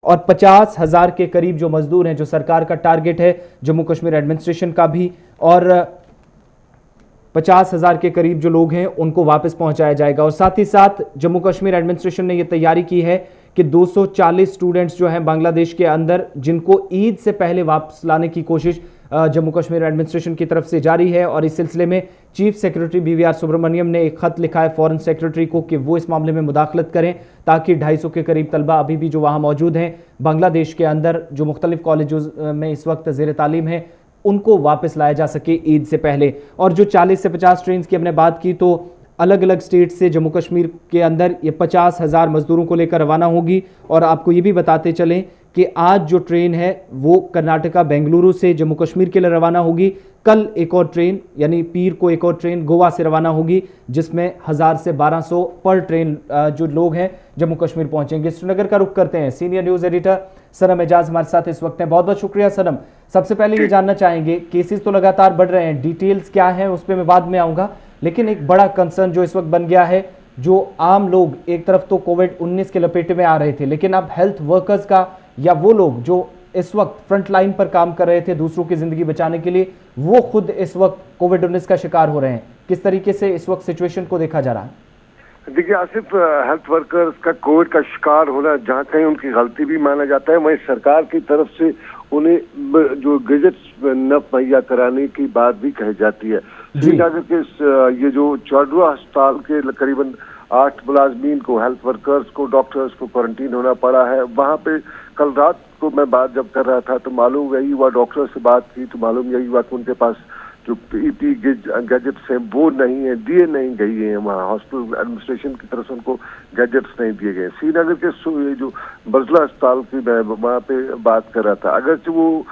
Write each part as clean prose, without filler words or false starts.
और 50,000 के करीब जो मजदूर हैं, जो सरकार का टारगेट है जम्मू कश्मीर एडमिनिस्ट्रेशन का भी, और 50,000 के करीब जो लोग हैं उनको वापस पहुंचाया जाएगा। और साथ ही साथ जम्मू कश्मीर एडमिनिस्ट्रेशन ने यह तैयारी की है कि 240 स्टूडेंट्स जो हैं बांग्लादेश के अंदर, जिनको ईद से पहले वापस लाने की कोशिश जम्मू कश्मीर एडमिनिस्ट्रेशन की तरफ से जारी है। और इस सिलसिले में चीफ सेक्रेटरी BVR सुब्रमण्यम ने एक खत लिखा है फॉरेन सेक्रेटरी को कि वो इस मामले में मुदाखलत करें, ताकि 250 के करीब तलबा अभी भी जो वहां मौजूद हैं बांग्लादेश के अंदर, जो मुख्तलिफ कॉलेजों में इस वक्त ज़ेर तालीम है, उनको वापस लाया जा सके ईद से पहले। और जो 40 से 50 ट्रेन की हमने बात की, तो अलग अलग स्टेट से जम्मू कश्मीर के अंदर ये 50,000 मजदूरों को लेकर रवाना होगी। और आपको ये भी बताते चलें कि आज जो ट्रेन है वो कर्नाटका बेंगलुरु से जम्मू कश्मीर के लिए रवाना होगी। कल एक और ट्रेन, यानी पीर को एक और ट्रेन गोवा से रवाना होगी, जिसमें 1000 से 1200 पर ट्रेन जो लोग हैं जम्मू कश्मीर पहुंचेंगे। श्रीनगर का रुख करते हैं, सीनियर न्यूज़ एडिटर सनम एजाज हमारे साथ इस वक्त हैं। बहुत बहुत शुक्रिया सनम। सबसे पहले ये जानना चाहेंगे, केसेस तो लगातार बढ़ रहे हैं, डिटेल्स क्या है उस पर मैं बाद में आऊँगा, लेकिन एक बड़ा कंसर्न जो इस वक्त बन गया है, जो आम लोग एक तरफ तो कोविड-19 के लपेटे में आ रहे थे, लेकिन अब हेल्थ वर्कर्स का, या वो लोग जो इस वक्त फ्रंट लाइन पर काम कर रहे थे दूसरों की जिंदगी बचाने के लिए, वो खुद इस वक्त कोविड-19 का शिकार हो रहे हैं। किस तरीके से इस वक्त सिचुएशन को देखा जा रहा है? देखिए आसिफ, हेल्थ वर्कर्स का कोविड का शिकार होना जहाँ कहीं उनकी गलती भी माना जाता है, वहीं सरकार की तरफ से उन्हें जो गैजेट्स न मुहैया कराने की बात भी कही जाती है। श्रीनगर के ये जो चौडवा अस्पताल के करीबन 8 मुलाजमीन को, हेल्थ वर्कर्स को, डॉक्टर्स को क्वारंटीन होना पड़ा है। वहाँ पे कल रात को मैं बात जब कर रहा था तो मालूम यही हुआ, डॉक्टर से बात की तो मालूम यही हुआ कि उनके पास जो पीपी गैजेट्स हैं वो नहीं है, दिए नहीं गई हैं। वहाँ हॉस्पिटल एडमिनिस्ट्रेशन की तरफ से उनको गैजेट्स नहीं दिए गए। श्रीनगर के जो बजला अस्पताल की मैं वहाँ पे बात कर रहा था, अगर वो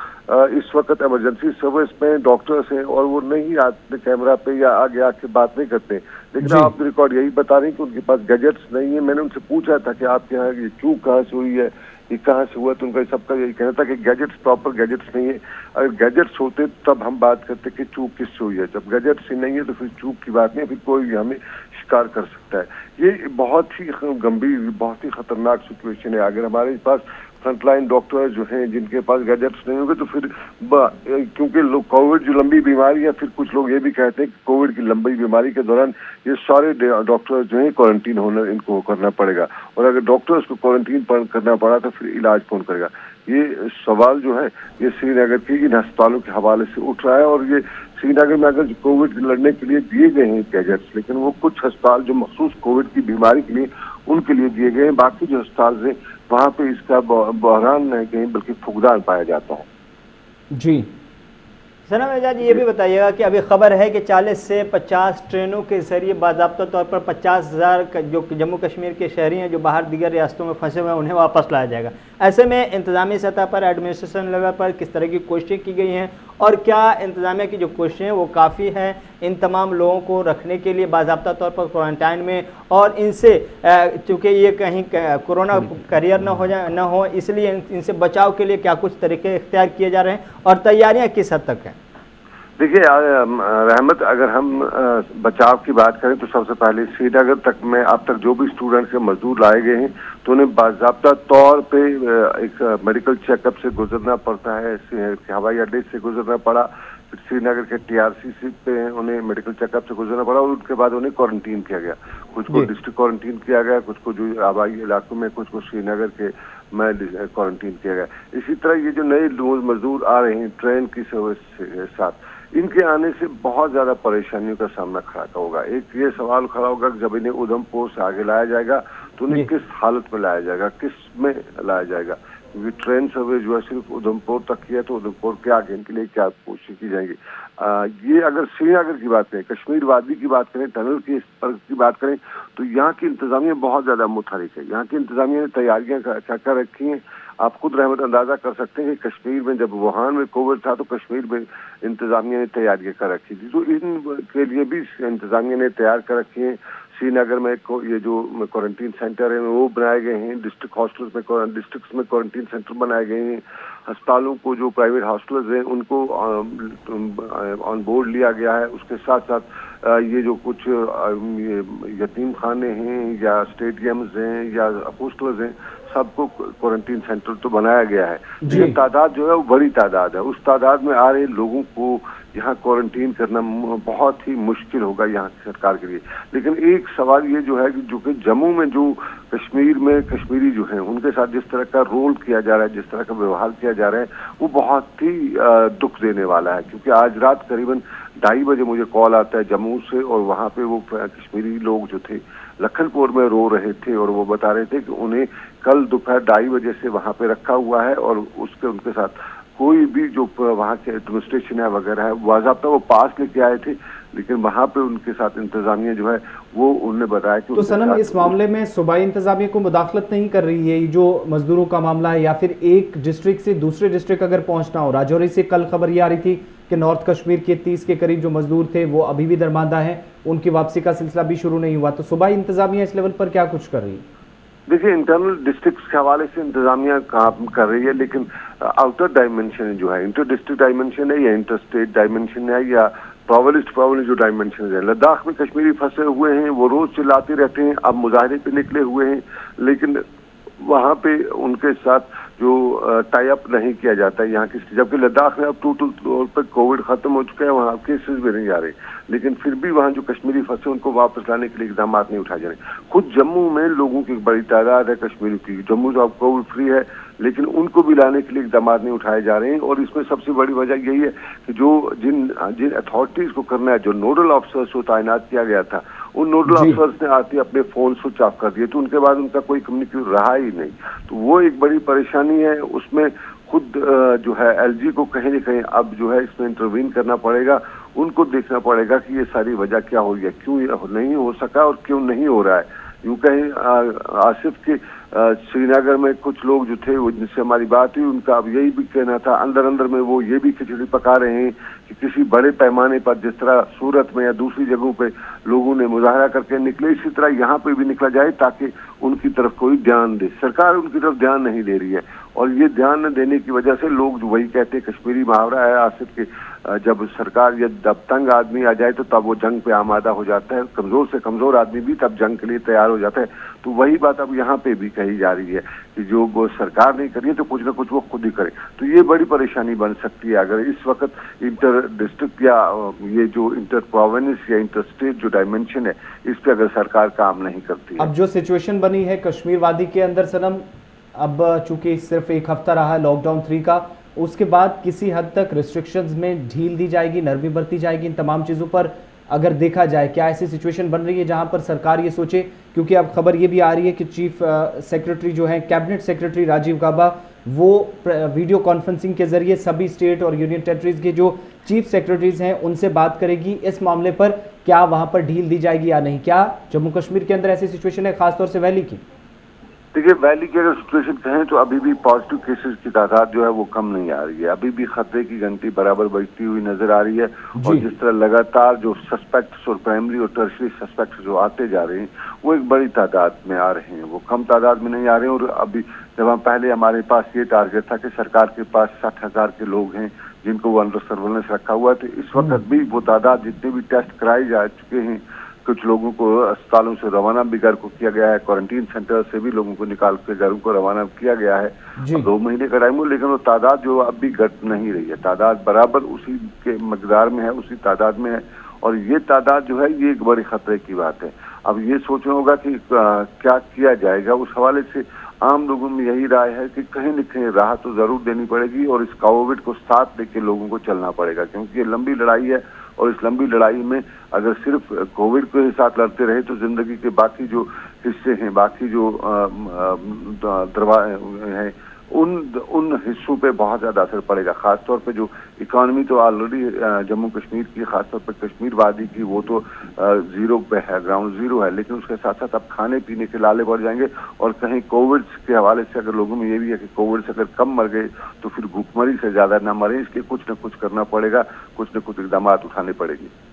इस वक्त इमरजेंसी सर्विस में डॉक्टर्स हैं और वो नहीं आते कैमरा पे या आगे आके बात नहीं करते, लेकिन आप रिकॉर्ड यही बता रही कि उनके पास गैजेट्स नहीं है। मैंने उनसे पूछा था कि आपके यहाँ ये चूक कहाँ से हुई है, ये कहाँ से हुआ, तो उनका सबका यही कहना था कि गैजेट्स, प्रॉपर गैजेट्स नहीं है। अगर गैजेट्स होते तब हम बात करते कि चूक किससे हुई है। जब गैजेट्स ही नहीं है तो फिर चूक की बात नहीं, फिर कोई भी हमें शिकार कर सकता है। ये बहुत ही गंभीर, बहुत ही खतरनाक सिचुएशन है। अगर हमारे पास फ्रंटलाइन डॉक्टर जो हैं जिनके पास गैजेट्स नहीं होंगे तो फिर क्योंकि कोविड जो लंबी बीमारी है, फिर कुछ लोग ये भी कहते हैं कि कोविड की लंबी बीमारी के दौरान ये सारे डॉक्टर्स जो हैं क्वारंटीन होना इनको करना पड़ेगा, और अगर डॉक्टर्स को क्वारंटीन करना पड़ा तो फिर इलाज कौन करेगा। ये सवाल जो है ये श्रीनगर की इन अस्पतालों के हवाले से उठ रहा है। और ये श्रीनगर में अगर कोविड लड़ने के लिए दिए गए हैं गैजेट्स, लेकिन वो कुछ अस्पताल जो मखसूस कोविड की बीमारी के लिए उनके लिए दिए गए हैं, बाकी जो अस्पताल हैं वहाँ पे इसका बहरान नहीं कहीं बल्कि फुकदान पाया जाता है। जी सनम एजाज, ये भी बताइएगा कि अभी खबर है कि 40 से 50 ट्रेनों के जरिए बाज़ाब्ता तौर पर 50,000 जो जम्मू कश्मीर के शहरी हैं जो बाहर दीगर रियासतों में फंसे हुए हैं उन्हें वापस लाया जाएगा। ऐसे में इंतजामी सतह पर, एडमिनिस्ट्रेशन लेवल पर किस तरह की कोशिशें की गई हैं, और क्या इंतजामिया की जो कोशिशें हैं वो काफ़ी हैं इन तमाम लोगों को रखने के लिए बाज़ाब्ता तौर पर क्वारंटाइन में, और इनसे चूँकि ये कहीं कोरोना करियर न हो इसलिए इनसे बचाव के लिए क्या कुछ तरीके इख्तियार किए जा रहे हैं और तैयारियाँ किस हद तक हैं? देखिए रहमत, अगर हम बचाव की बात करें तो सबसे पहले श्रीनगर तक में अब तक जो भी स्टूडेंट्स या मजदूर लाए गए हैं तो उन्हें बाज़ाब्ता तौर पे एक मेडिकल चेकअप से गुजरना पड़ता है। हवाई अड्डे से गुजरना पड़ा, फिर श्रीनगर के TRCC पे उन्हें मेडिकल चेकअप से गुजरना पड़ा, और उसके बाद उन्हें क्वारंटीन किया गया। कुछ को डिस्ट्रिक्ट क्वारंटीन किया गया, कुछ को जो हवाई इलाकों में, कुछ को श्रीनगर के में क्वारंटीन किया गया। इसी तरह ये जो नए मजदूर आ रहे हैं ट्रेन की सर्विस के साथ, इनके आने से बहुत ज्यादा परेशानियों का सामना खड़ा होगा। एक ये सवाल खड़ा होगा कि जब इन्हें उधमपुर से आगे लाया जाएगा तो उन्हें किस हालत में लाया जाएगा, किस में लाया जाएगा, क्योंकि ट्रेन सर्विस जो है सिर्फ उधमपुर तक की है, तो उधमपुर के आगे इनके लिए क्या कोशिश की जाएगी। ये अगर श्रीनगर की बात करें, कश्मीर वादी की बात करें, टनल की बात करें, तो यहाँ की इंतजामिया बहुत ज्यादा मुतहरिक है। यहाँ की इंतजामिया ने तैयारियां क्या क्या रखी हैं, आप खुद रहमत अंदाजा कर सकते हैं कि कश्मीर में जब वुहान में कोविड था तो कश्मीर में इंतजामिया ने तैयारियां कर रखी थी, तो इन के लिए भी इंतजामिया ने तैयार कर रखी है। श्रीनगर में ये जो क्वारंटीन सेंटर है वो बनाए गए हैं, डिस्ट्रिक्ट में क्वारंटीन सेंटर बनाए गए हैं। अस्पतालों को जो प्राइवेट हॉस्पिटल्स हैं उनको ऑन बोर्ड लिया गया है। उसके साथ साथ ये जो कुछ ये यतीम खाने हैं या स्टेडियम्स हैं या हॉस्टल्स हैं, सबको क्वारंटीन सेंटर तो बनाया गया है। लेकिन तादाद जो है वो बड़ी तादाद है। उस तादाद में आ रहे लोगों को यहाँ क्वारंटीन करना बहुत ही मुश्किल होगा यहाँ की सरकार के लिए। लेकिन एक सवाल ये जो है कि जो कि जम्मू में जो कश्मीर में कश्मीरी जो हैं उनके साथ जिस तरह का रोल किया जा रहा है, जिस तरह का व्यवहार किया जा रहा है, वो बहुत ही दुख देने वाला है। क्योंकि आज रात करीबन 2:30 बजे मुझे कॉल आता है जम्मू से, और वहाँ पे वो कश्मीरी लोग जो थे लखनपुर में रो रहे थे, और वो बता रहे थे कि उन्हें कल दोपहर 2:30 बजे से वहाँ पे रखा हुआ है, और उनके साथ कोई भी जो वहाँ के एडमिनिस्ट्रेशन है वगैरह है, बाज़ाब्ता वो पास लेके आए थे, लेकिन वहाँ पे उनके साथ इंतजामिया जो है वो उन्होंने बताया कि तो सनम इस मामले में सूबाई इंतजामिया को मुदाखलत नहीं कर रही है? जो मजदूरों का मामला है, या फिर एक डिस्ट्रिक्ट से दूसरे डिस्ट्रिक्ट अगर पहुंचना हो, राजौरी से कल खबर ये आ रही थी कि नॉर्थ कश्मीर के 30 के करीब जो मजदूर थे वो अभी भी दरमांदा हैं, उनकी वापसी का सिलसिला भी शुरू नहीं हुआ। तो सूबाई इंतजामिया इस लेवल पर क्या कुछ कर रही है? देखिए, इंटरनल डिस्ट्रिक्ट्स के हवाले से इंतजामिया काम कर रही है, लेकिन आउटर डायमेंशन जो है, इंटर डिस्ट्रिक्ट डायमेंशन है या इंटर स्टेट डायमेंशन है या प्रोविंस जो डायमेंशन है, लद्दाख में कश्मीरी फंसे हुए हैं, वो रोज चिल्लाते रहते हैं, अब मुजाहरे पे निकले हुए हैं, लेकिन वहाँ पे उनके साथ जो टाई अप नहीं किया जाता है यहाँ की, जबकि लद्दाख में अब टोटल तौर पर कोविड खत्म हो चुका है, वहाँ केसेस भी नहीं आ रहे, लेकिन फिर भी वहाँ जो कश्मीरी फंसे उनको वापस लाने के लिए इकदाम नहीं उठाए जा रहे। खुद जम्मू में लोगों की बड़ी तादाद है कश्मीरी की, जम्मू तो अब कोविड फ्री है, लेकिन उनको भी लाने के लिए इकदाम नहीं उठाए जा रहे हैं। और इसमें सबसे बड़ी वजह यही है कि जो जिन अथॉरिटीज को करना है, जो नोडल ऑफिसर्स को तैनात किया गया था, उन नोडल ऑफिसर्स ने आते अपने फोन स्विच ऑफ कर दिए, तो उनके बाद उनका कोई कम्युनिकेशन रहा ही नहीं। तो वो एक बड़ी परेशानी है। उसमें खुद जो है एलजी को कहीं न कहीं अब जो है इसमें इंटरवीन करना पड़ेगा, उनको देखना पड़ेगा कि ये सारी वजह क्या हो गई है, क्यों नहीं हो सका और क्यों नहीं हो रहा है। यूं कहीं आसिफ के श्रीनगर में कुछ लोग जो थे जिनसे हमारी बात हुई, उनका अब यही भी कहना था, अंदर अंदर में वो ये भी खिचड़ी पका रहे हैं कि किसी बड़े पैमाने पर जिस तरह सूरत में या दूसरी जगहों पे लोगों ने मुजाहरा करके निकले, इसी तरह यहाँ पे भी निकला जाए ताकि उनकी तरफ कोई ध्यान दे। सरकार उनकी तरफ ध्यान नहीं दे रही है, और ये ध्यान न देने की वजह से लोग जो वही कहते हैं, कश्मीरी मुहावरा है आसिफ के, जब सरकार या जब तंग आदमी आ जाए तो तब वो जंग पे आमादा हो जाता है, कमजोर से कमजोर आदमी भी तब जंग के लिए तैयार हो जाता है। तो वही बात अब यहाँ पे भी कही जा रही है कि जो वो सरकार नहीं करी है तो कुछ ना कुछ वो खुद ही करे। तो ये बड़ी परेशानी बन सकती है अगर इस वक्त इंटर डिस्ट्रिक्ट या ये जो इंटर प्रोविंस या इंटर स्टेट जो डायमेंशन है, इस पे अगर सरकार काम नहीं करती है। अब जो सिचुएशन बनी है कश्मीर वादी के अंदर सनम, अब चूंकि सिर्फ एक हफ्ता रहा लॉकडाउन 3 का, उसके बाद किसी हद तक रिस्ट्रिक्शंस में ढील दी जाएगी, नरमी बरती जाएगी इन तमाम चीज़ों पर? अगर देखा जाए क्या ऐसी सिचुएशन बन रही है जहां पर सरकार ये सोचे, क्योंकि अब खबर ये भी आ रही है कि चीफ सेक्रेटरी जो है, कैबिनेट सेक्रेटरी राजीव गाबा, वो वीडियो कॉन्फ्रेंसिंग के जरिए सभी स्टेट और यूनियन टेरिटरीज के जो चीफ सेक्रेटरीज हैं उनसे बात करेगी इस मामले पर, क्या वहां पर ढील दी जाएगी या नहीं? क्या जम्मू कश्मीर के अंदर ऐसी सिचुएशन है, खासतौर से वैली की? देखिए, वैली की अगर सिचुएशन कहें तो अभी भी पॉजिटिव केसेस की तादाद जो है वो कम नहीं आ रही है, अभी भी खतरे की घंटी बराबर बजती हुई नजर आ रही है। और जिस तरह लगातार जो सस्पेक्ट्स और प्राइमरी और टर्शरी सस्पेक्ट्स जो आते जा रहे हैं वो एक बड़ी तादाद में आ रहे हैं, वो कम तादाद में नहीं आ रहे हैं। और अभी जब हम पहले हमारे पास ये टारगेट था कि सरकार के पास 60,000 के लोग हैं जिनको वो अंडर सर्वेलेंस रखा हुआ है, तो इस वक्त भी वो तादाद जितने भी टेस्ट कराए जा चुके हैं, कुछ लोगों को अस्पतालों से रवाना भी घर को किया गया है, क्वारंटीन सेंटर से भी लोगों को निकाल के घरों को रवाना किया गया है। 2 महीने का टाइम हो, लेकिन वो तादाद जो अब भी घट नहीं रही है, तादाद बराबर उसी के मकदार में है, उसी तादाद में है। और ये तादाद जो है ये एक बड़े खतरे की बात है। अब ये सोचना होगा कि क्या किया जाएगा। उस हवाले से आम लोगों में यही राय है कि कहीं न कहीं राहत तो जरूर देनी पड़ेगी और इस कोविड को साथ लेके लोगों को चलना पड़ेगा, क्योंकि ये लंबी लड़ाई है। और इस लंबी लड़ाई में अगर सिर्फ कोविड के साथ लड़ते रहे तो जिंदगी के बाकी जो हिस्से हैं, बाकी जो हैं, उन हिस्सों पे बहुत ज्यादा असर पड़ेगा। खासतौर पे जो इकोनॉमी तो ऑलरेडी जम्मू कश्मीर की, खासतौर पे कश्मीर वादी की, वो तो जीरो पे है, ग्राउंड जीरो है, लेकिन उसके साथ साथ अब खाने पीने के लाले बढ़ जाएंगे। और कहीं कोविड के हवाले से अगर लोगों में ये भी है कि कोविड से अगर कम मर गए तो फिर भूखमरी से ज्यादा ना मरे, इसके कुछ न कुछ करना पड़ेगा, कुछ न कुछ इकदाम उठाने पड़ेंगे।